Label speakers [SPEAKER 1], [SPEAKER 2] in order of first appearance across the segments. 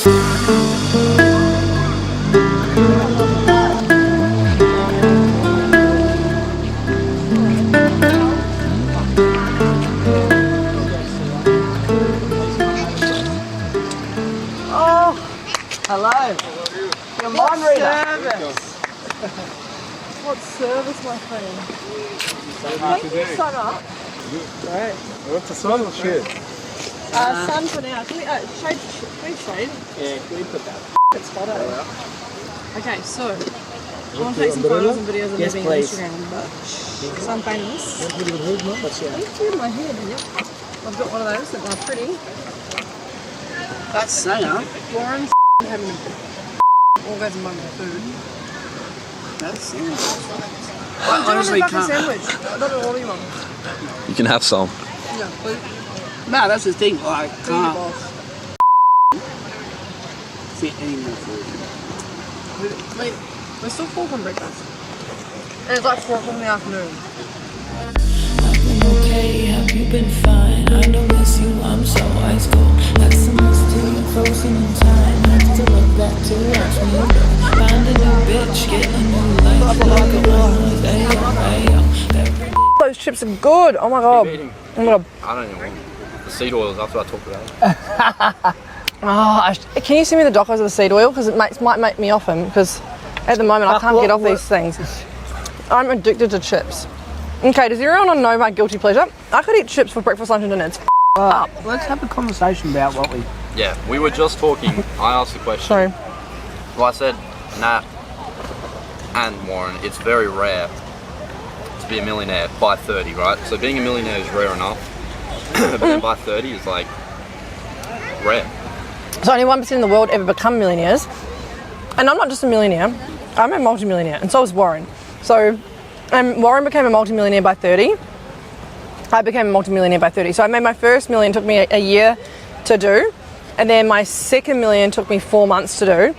[SPEAKER 1] Hello. Your mind reader.
[SPEAKER 2] What service, my friend? Thank you so much.
[SPEAKER 3] Right. What's the sun or shade?
[SPEAKER 2] Sun for now. Can we, shade, please shade.
[SPEAKER 3] Yeah, can we put that?
[SPEAKER 2] It's hot out. Okay, so I want to take some photos and videos of me being on Instagram, but so I'm famous. Thank you to my head. Yep. I've got one of those that are pretty.
[SPEAKER 1] That's Sana.
[SPEAKER 2] Warren's having orgasm on my food.
[SPEAKER 1] That's Sana.
[SPEAKER 2] I honestly can't. Sandwich. I don't know what you want.
[SPEAKER 4] You can have some.
[SPEAKER 2] Yeah, please.
[SPEAKER 1] No, that's the thing. I
[SPEAKER 2] Food
[SPEAKER 1] can't
[SPEAKER 2] boss.
[SPEAKER 1] fit any more food.
[SPEAKER 2] Wait, we're still full from breakfast. And it's like 4 o'clock in the afternoon.
[SPEAKER 5] Okay, have you been fine? I don't miss you, I'm so ice cold. Like some history frozen in time. Have to look back to watch me go. Find a new bitch, get a new life. Like a one,
[SPEAKER 2] Those chips are good. Oh my god. Oh my god.
[SPEAKER 4] I don't even want the seed oils. That's what I talked about.
[SPEAKER 2] Can you send me the docos of the seed oil? Because it might make me off him. Because at the moment I can't get off these things. I'm addicted to chips. Okay, does everyone know my guilty pleasure? I could eat chips for breakfast, lunch and dinner. It's up.
[SPEAKER 1] Let's have a conversation about what we...
[SPEAKER 4] Yeah, we were just talking. I asked the question.
[SPEAKER 2] Sorry.
[SPEAKER 4] Well, I said, Nat and Warren, it's very rare to be a millionaire by 30, right? So being a millionaire is rare enough, but then by 30 is like rare.
[SPEAKER 2] So only 1% of the world ever become millionaires. And I'm not just a millionaire, I'm a multi-millionaire, and so is Warren. So Warren became a multi-millionaire by 30. I became a multi-millionaire by 30. So I made my first million, took me a year to do. And then my second million took me 4 months to do.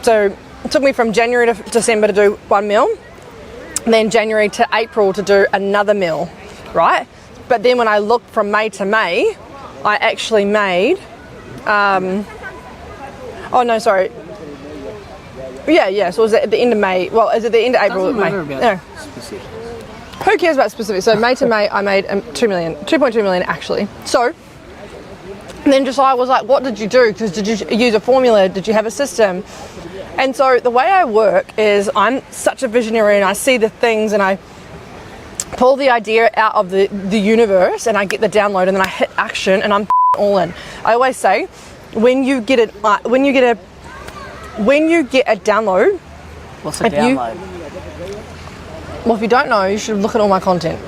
[SPEAKER 2] So it took me from January to December to do 1 mil. And then January to April to do another mil, right? But then when I looked from May to May, I actually made, oh no, sorry. Yeah, so it was at the end of May. Well, is it the end of April?
[SPEAKER 1] Doesn't matter
[SPEAKER 2] May?
[SPEAKER 1] about
[SPEAKER 2] No.
[SPEAKER 1] specific.
[SPEAKER 2] Who cares about specifics? So May to May, I made 2.2 million actually. So then Josiah was like, what did you do? Because did you use a formula? Did you have a system? And so the way I work is I'm such a visionary and I see the things and I pull the idea out of the universe and I get the download and then I hit action and I'm all in. I always say, when you get a download.
[SPEAKER 1] What's a download?
[SPEAKER 2] Well, if you don't know, you should look at all my content.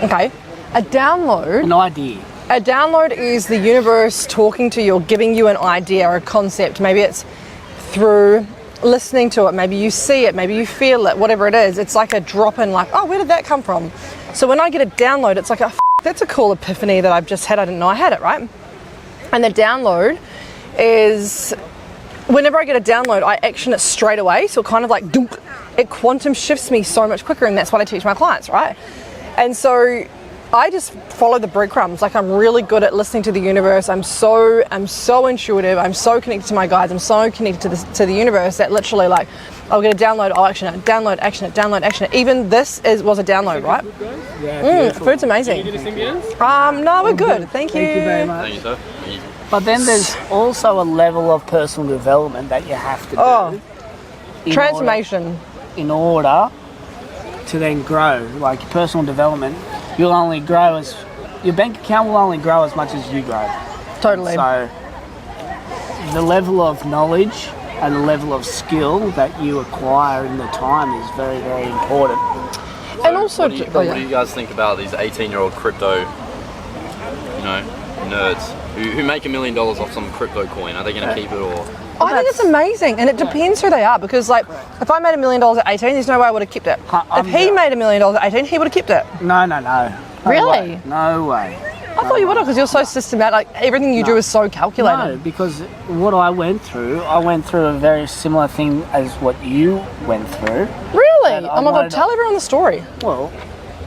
[SPEAKER 2] Okay, a download.
[SPEAKER 1] An idea.
[SPEAKER 2] A download is the universe talking to you or giving you an idea or a concept. Maybe it's through listening to it, maybe you see it, maybe you feel it, whatever it is. It's like a drop in, like, oh, where did that come from? So when I get a download, it's like, that's a cool epiphany that I've just had. I didn't know I had it, right? And the download is, whenever I get a download, I action it straight away. So it kind of like, dunk, it quantum shifts me so much quicker, and that's what I teach my clients, right? And so I just follow the breadcrumbs. Like, I'm really good at listening to the universe. I'm so intuitive. I'm so connected to my guides. I'm so connected to the universe that literally, like, I'll get a download, I'll action it, download, action it, download, action it. Even this was a download, right?
[SPEAKER 1] Yeah,
[SPEAKER 2] food's amazing. No, we're good. Thank you.
[SPEAKER 1] Thank you very much.
[SPEAKER 4] Thank you, sir.
[SPEAKER 1] But then there's also a level of personal development that you have to do.
[SPEAKER 2] Transformation.
[SPEAKER 1] In order to then grow. Like, your personal development, you'll only grow as, your bank account will only grow as much as you grow.
[SPEAKER 2] Totally.
[SPEAKER 1] So the level of knowledge and the level of skill that you acquire in the time is very, very important.
[SPEAKER 4] So
[SPEAKER 2] And also,
[SPEAKER 4] what do you guys think about these 18-year-old crypto, nerds who make $1 million off some crypto coin? Are they going to keep it or?
[SPEAKER 2] I think it's amazing, and it depends who they are, because, like, if I made $1 million at 18, there's no way I would have kept it. If he made $1 million at 18, he would have kept it.
[SPEAKER 1] No.
[SPEAKER 2] Really?
[SPEAKER 1] No way.
[SPEAKER 2] I thought you would have, because you're so systematic. Like, everything you do is so calculated.
[SPEAKER 1] No, because what I went through a very similar thing as what you went through.
[SPEAKER 2] Really?
[SPEAKER 1] And I
[SPEAKER 2] Oh my God,
[SPEAKER 1] wanted
[SPEAKER 2] tell everyone the story.
[SPEAKER 1] Well,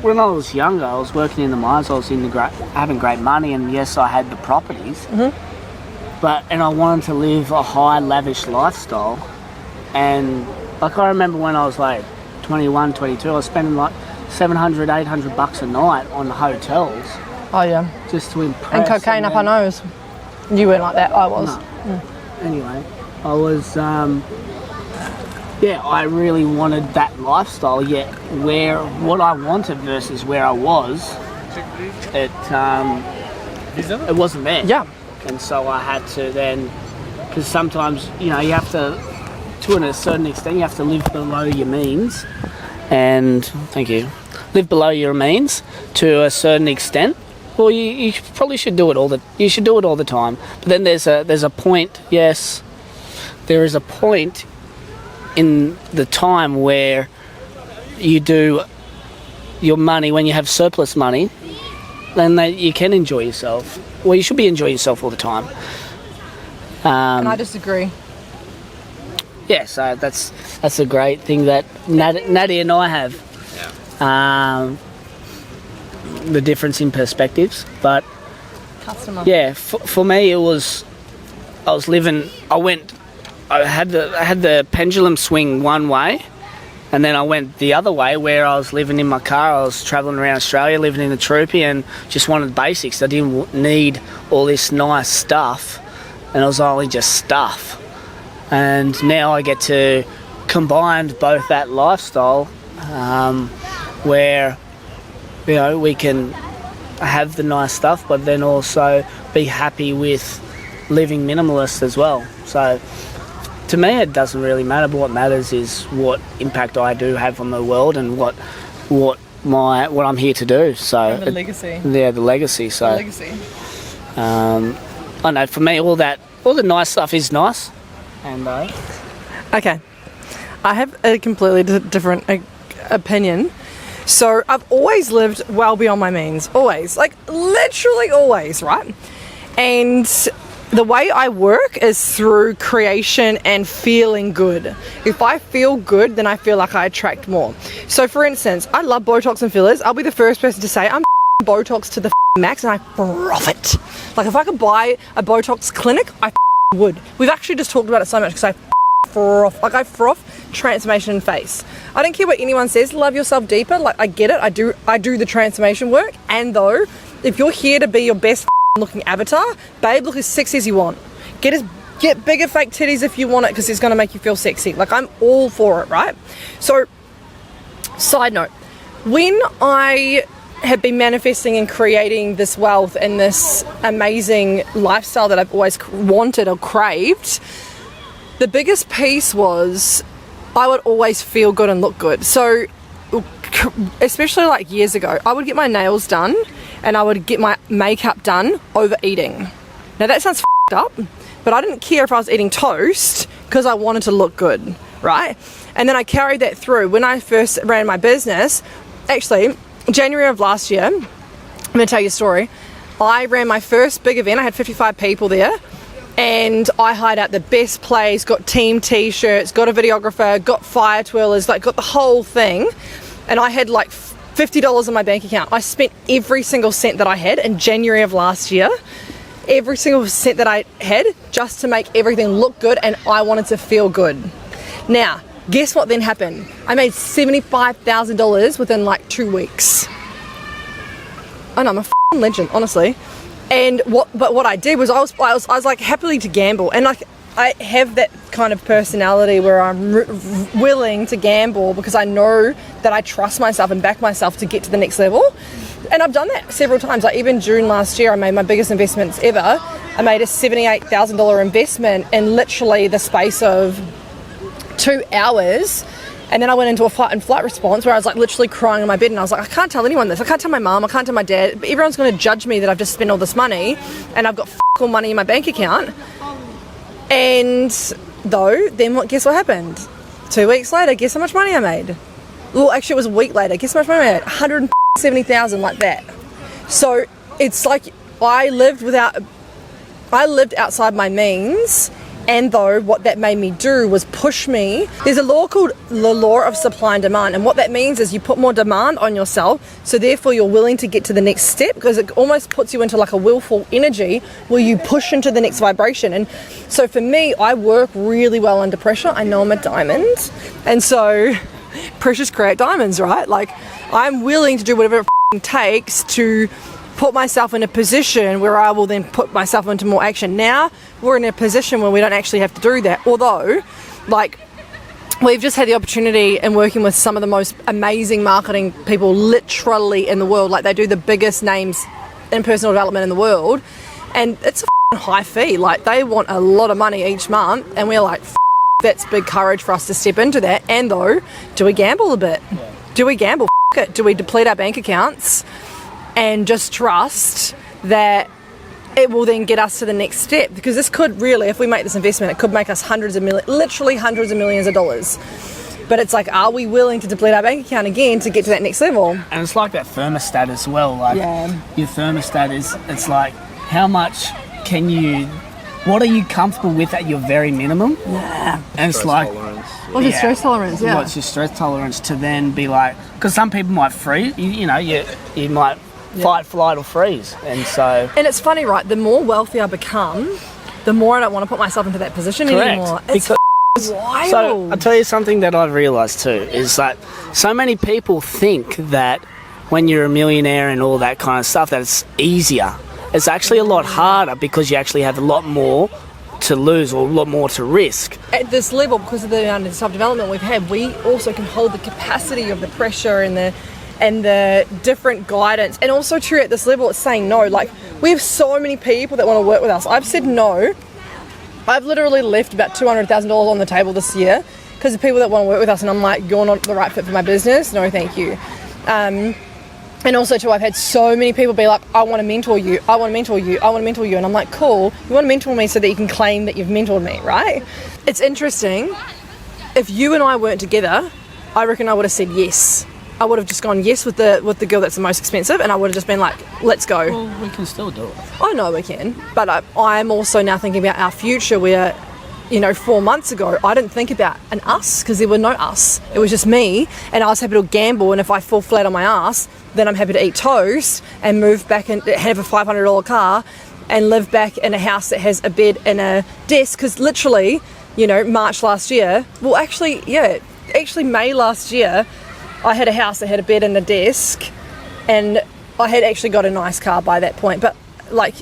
[SPEAKER 1] when I was younger, I was working in the mines. I was having great money, and yes, I had the properties. and I wanted to live a high lavish lifestyle. And like I remember when I was like 21, 22, I was spending like $700, $800 a night on hotels
[SPEAKER 2] Oh yeah.
[SPEAKER 1] just to impress.
[SPEAKER 2] And cocaine up our nose. You weren't like that. I was.
[SPEAKER 1] No. Anyway, I was, I really wanted that lifestyle, yet what I wanted versus where I was, it wasn't there.
[SPEAKER 2] Yeah.
[SPEAKER 1] And so I had to then, because sometimes, you have to a certain extent, you have to live below your means. And, thank you, live below your means to a certain extent. Well, you probably should do it all the time. But then there's a point, yes, there is a point in the time where you do your money, when you have surplus money, then you can enjoy yourself. Well, you should be enjoying yourself all the time.
[SPEAKER 2] And I disagree.
[SPEAKER 1] Yeah, so that's a great thing that Natty and I have.
[SPEAKER 4] Yeah.
[SPEAKER 1] The difference in perspectives, but
[SPEAKER 2] Customer.
[SPEAKER 1] yeah, for me it was, I had the pendulum swing one way, and then I went the other way where I was living in my car. I was travelling around Australia, living in the troopy, and just wanted basics. I didn't need all this nice stuff, and it was only just stuff. And now I get to combine both that lifestyle, where we can have the nice stuff, but then also be happy with living minimalist as well. So to me, it doesn't really matter. But what matters is what impact I do have on the world and what I'm here to do. So
[SPEAKER 2] And the legacy.
[SPEAKER 1] Yeah, the legacy. So
[SPEAKER 2] The legacy.
[SPEAKER 1] I know for me, all the nice stuff is nice. And
[SPEAKER 2] Okay. I have a completely different opinion. So I've always lived well beyond my means. Always. Like, literally always, right? And the way I work is through creation and feeling good. If I feel good, then I feel like I attract more. So, for instance, I love Botox and fillers. I'll be the first person to say I'm Botox to the max, and I profit. Like, if I could buy a Botox clinic, I would. We've actually just talked about it so much because I froth. Like, I froth transformation face. I don't care what anyone says. Love yourself deeper. Like, I get it. I do the transformation work. And though, if you're here to be your best looking avatar, babe, look as sexy as you want. Get bigger fake titties if you want it, because it's going to make you feel sexy. Like, I'm all for it, right? So, side note, when I have been manifesting and creating this wealth and this amazing lifestyle that I've always wanted or craved, the biggest piece was I would always feel good and look good. So, especially like years ago, I would get my nails done and I would get my makeup done over eating. Now that sounds f***ed up, but I didn't care if I was eating toast because I wanted to look good, right? And then I carried that through. When I first ran my business, actually, January of last year, I'm going to tell you a story. I ran my first big event. I had 55 people there. And I hired out the best place, got team t-shirts, got a videographer, got fire twirlers, like got the whole thing. And I had like $50 in my bank account. I spent every single cent that I had in January of last year. Every single cent that I had, just to make everything look good, and I wanted to feel good. Now, guess what then happened? I made $75,000 within like 2 weeks. I know, I'm a f***ing legend, honestly. And what I did was I was like happily to gamble, and like I have that kind of personality where I'm willing to gamble because I know that I trust myself and back myself to get to the next level. And I've done that several times. Like even June last year, I made my biggest investments ever. I made a $78,000 investment in literally the space of 2 hours. And then I went into a fight and flight response where I was like literally crying in my bed, and I was like, I can't tell anyone this. I can't tell my mum, I can't tell my dad. But everyone's going to judge me that I've just spent all this money and I've got all money in my bank account. And though, then guess what happened? 2 weeks later, guess how much money I made? Well, actually it was a week later. Guess how much money I made? $170,000, like that. So it's like I lived outside my means, And though what that made me do was push me. There's a law called the law of supply and demand, and what that means is you put more demand on yourself, so therefore you're willing to get to the next step, because it almost puts you into like a willful energy where you push into the next vibration. And so for me, I work really well under pressure. I know I'm a diamond, and so pressures create diamonds, right? Like, I'm willing to do whatever it takes to put myself in a position where I will then put myself into more action. Now we're in a position where we don't actually have to do that, although like we've just had the opportunity in working with some of the most amazing marketing people literally in the world. Like, they do the biggest names in personal development in the world, and it's a high fee. Like, they want a lot of money each month, and we're like, that's big courage for us to step into that. And though, do we gamble a bit? Do we gamble? It. Do we deplete our bank accounts and just trust that it will then get us to the next step? Because this could really, if we make this investment, it could make us literally hundreds of millions of dollars. But it's like, are we willing to deplete our bank account again to get to that next level?
[SPEAKER 1] And it's like that thermostat as well. Like, your thermostat is, it's like, how much can you, what are you comfortable with at your very minimum?
[SPEAKER 2] Yeah.
[SPEAKER 1] And it's like,
[SPEAKER 2] what's your stress tolerance? Yeah.
[SPEAKER 1] What's your stress tolerance to then be like, because some people might freeze, you might fight, flight or freeze. And so, and
[SPEAKER 2] it's funny, right? The more wealthy I become, the more I don't want to put myself into that position anymore. It's wild.
[SPEAKER 1] So I'll tell you something that I've realised too, is that so many people think that when you're a millionaire and all that kind of stuff, that it's easier. It's actually a lot harder, because you actually have a lot more to lose or a lot more to risk. At
[SPEAKER 2] this level, because of the amount of self-development we've had, we also can hold the capacity of the pressure and the different guidance. And also true, at this level, it's saying no. Like, we have so many people that want to work with us. I've said no. I've literally left about $200,000 on the table this year because of people that want to work with us, and I'm like, you're not the right fit for my business. No, thank you. And also too, I've had so many people be like, I want to mentor you, I want to mentor you, I want to mentor you. And I'm like, cool, you want to mentor me so that you can claim that you've mentored me, right? It's interesting. If you and I weren't together, I reckon I would have said yes. I would have just gone yes with the girl that's the most expensive, and I would have just been like, let's go.
[SPEAKER 1] Well, we can still do it.
[SPEAKER 2] I know we can, but I'm also now thinking about our future where, 4 months ago, I didn't think about an us, because there were no us. It was just me, and I was happy to gamble, and if I fall flat on my ass, then I'm happy to eat toast and move back and have a $500 car and live back in a house that has a bed and a desk. Because literally, March last year, actually May last year, I had a house that had a bed and a desk, and I had actually got a nice car by that point. But like,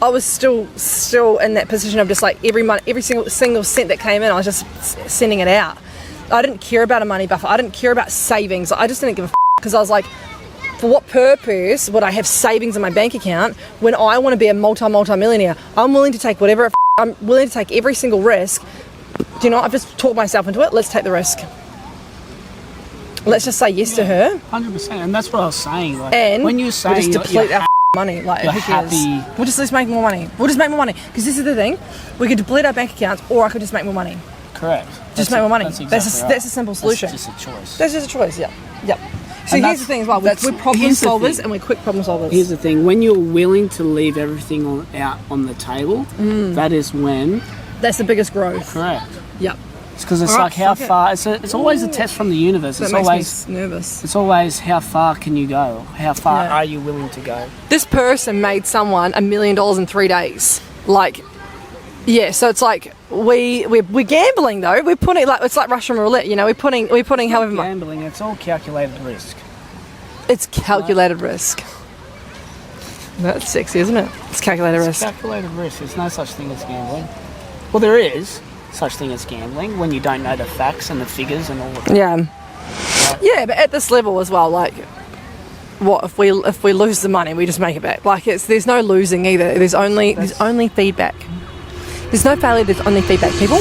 [SPEAKER 2] I was still in that position of just like every month, every single cent that came in, I was just sending it out. I didn't care about a money buffer. I didn't care about savings. I just didn't give a because I was like, for what purpose would I have savings in my bank account when I want to be a multi-millionaire? I'm willing to take whatever. I'm willing to take every single risk. Do you know what? I've just talked myself into it. Let's take the risk. Let's just say yes to her.
[SPEAKER 1] 100%, and that's what I was saying. Like,
[SPEAKER 2] and
[SPEAKER 1] when you say
[SPEAKER 2] we just deplete our money, like,
[SPEAKER 1] you're
[SPEAKER 2] who cares?
[SPEAKER 1] happy.
[SPEAKER 2] We'll just make more money. We'll just make more money, because this is the thing. We could deplete our bank accounts, or I could just make more money.
[SPEAKER 1] Correct.
[SPEAKER 2] Just make more money.
[SPEAKER 1] That's exactly right.
[SPEAKER 2] That's a simple solution.
[SPEAKER 1] That's just a choice.
[SPEAKER 2] That's just a choice. Yeah. So
[SPEAKER 1] And
[SPEAKER 2] here's the thing as well. We're problem solvers, and we're quick problem solvers.
[SPEAKER 1] Here's the thing: when you're willing to leave everything out on the table, that is when.
[SPEAKER 2] That's the biggest growth.
[SPEAKER 1] Correct.
[SPEAKER 2] Yep.
[SPEAKER 1] It's because it's like how far. It's always a test from the universe.
[SPEAKER 2] That makes me nervous.
[SPEAKER 1] It's always how far can you go? How far are you willing to go?
[SPEAKER 2] This person made someone $1 million in 3 days. Like, yeah. So it's like we're gambling though. We're putting it's like Russian roulette. We're putting however much.
[SPEAKER 1] Gambling. It's all calculated risk.
[SPEAKER 2] It's calculated risk. That's sexy, isn't it? It's calculated risk.
[SPEAKER 1] Calculated risk. There's no such thing as gambling. Well, there is such thing as gambling when you don't know the facts and the figures and all of that.
[SPEAKER 2] Yeah, but at this level as well, like, what if we lose the money, we just make it back? Like, there's no losing either. There's only feedback. There's no failure. There's only feedback, people.